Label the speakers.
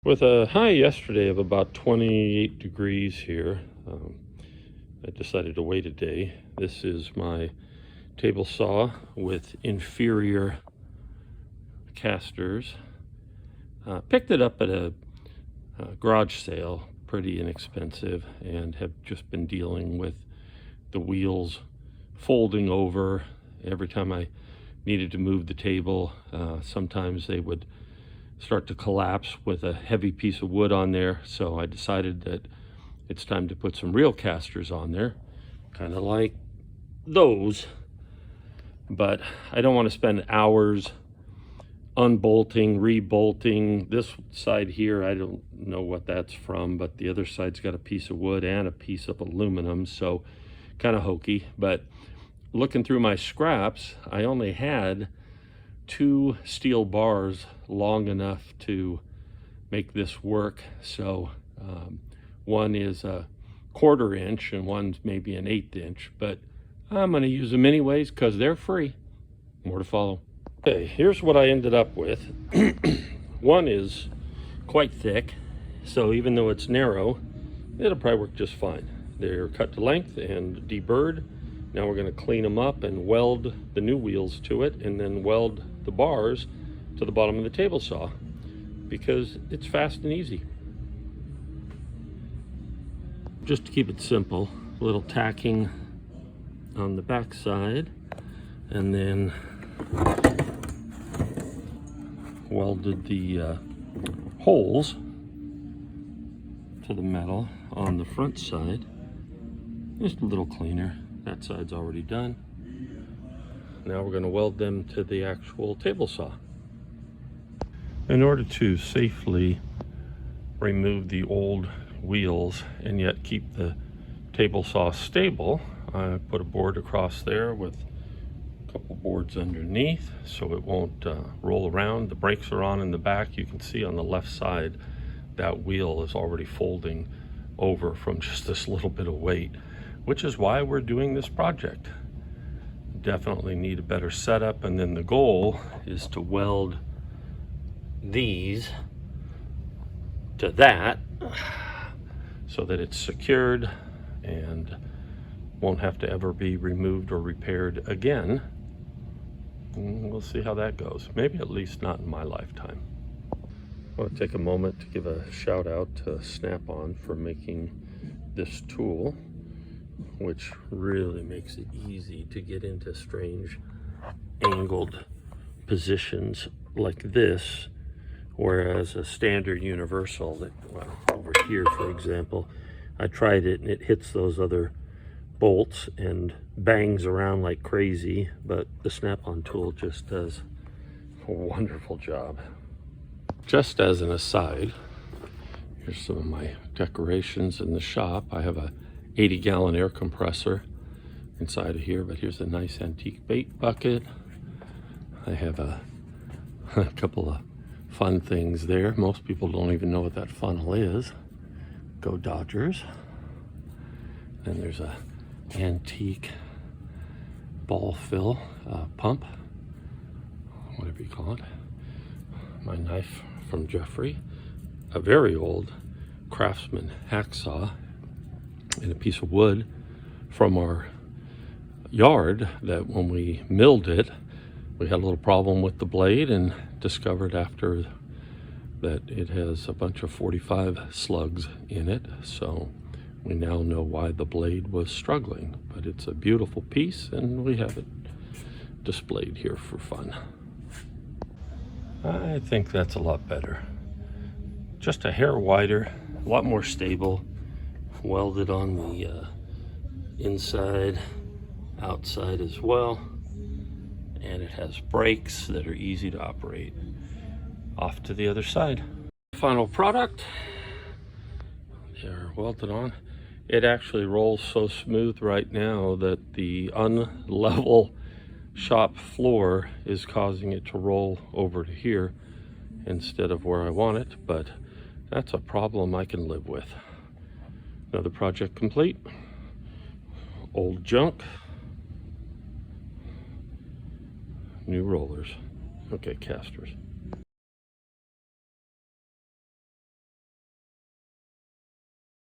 Speaker 1: With a high yesterday of about 28 degrees here, I decided to wait a day. This is my table saw with inferior casters. Picked it up at a garage sale, pretty inexpensive, and have just been dealing with the wheels folding over every time I needed to move the table. Sometimes they would start to collapse with a heavy piece of wood on there, so I decided that it's time to put some real casters on there, kind of like those. But I don't want to spend hours unbolting, rebolting. This side here, I don't know what that's from, but the other side's got a piece of wood and a piece of aluminum, so kind of hokey. But looking through my scraps, I only had 2 steel bars long enough to make this work. So one is a 1/4 inch and one's maybe an 1/8 inch, but I'm going to use them anyways because they're free. More to follow. Okay, here's what I ended up with. One is quite thick, so even though it's narrow, it'll probably work just fine. They're cut to length and deburred. Now we're going to clean them up and weld the new wheels to it, and then weld the bars to the bottom of the table saw because it's fast and easy. Just to keep it simple, a little tacking on the back side, and then welded the holes to the metal on the front side. Just a little cleaner. That side's already done. Now we're going to weld them to the actual table saw. In order to safely remove the old wheels and yet keep the table saw stable, I put a board across there with a couple boards underneath so it won't roll around. The brakes are on in the back. You can see on the left side that wheel is already folding over from just this little bit of weight, which is why we're doing this project. Definitely need a better setup, and then the goal is to weld these to that so that it's secured and won't have to ever be removed or repaired again. And we'll see how that goes. Maybe at least not in my lifetime. I want to take a moment to give a shout out to Snap-on for making this tool, which really makes it easy to get into strange angled positions like this, whereas a standard universal that, well, over here for example, I tried it and it hits those other bolts and bangs around like crazy, but the Snap-on tool just does a wonderful job. Just as an aside, here's some of my decorations in the shop. I have a 80-gallon air compressor inside of here, but here's a nice antique bait bucket. I have a couple of fun things there. Most people don't even know what that funnel is. Go Dodgers. Then there's a antique ball fill pump, whatever you call it. My knife from Jeffrey, a very old Craftsman hacksaw, and a piece of wood from our yard that when we milled it, we had a little problem with the blade and discovered after that it has a bunch of 45 slugs in it. So we now know why the blade was struggling, but it's a beautiful piece and we have it displayed here for fun. I think that's a lot better. Just a hair wider, a lot more stable. Welded on the inside, outside as well, and it has brakes that are easy to operate. Off to the other side. Final product, they're welded on. It actually rolls so smooth right now that the unlevel shop floor is causing it to roll over to here instead of where I want it, but that's a problem I can live with. Another project complete. Old junk. New rollers. Okay, casters.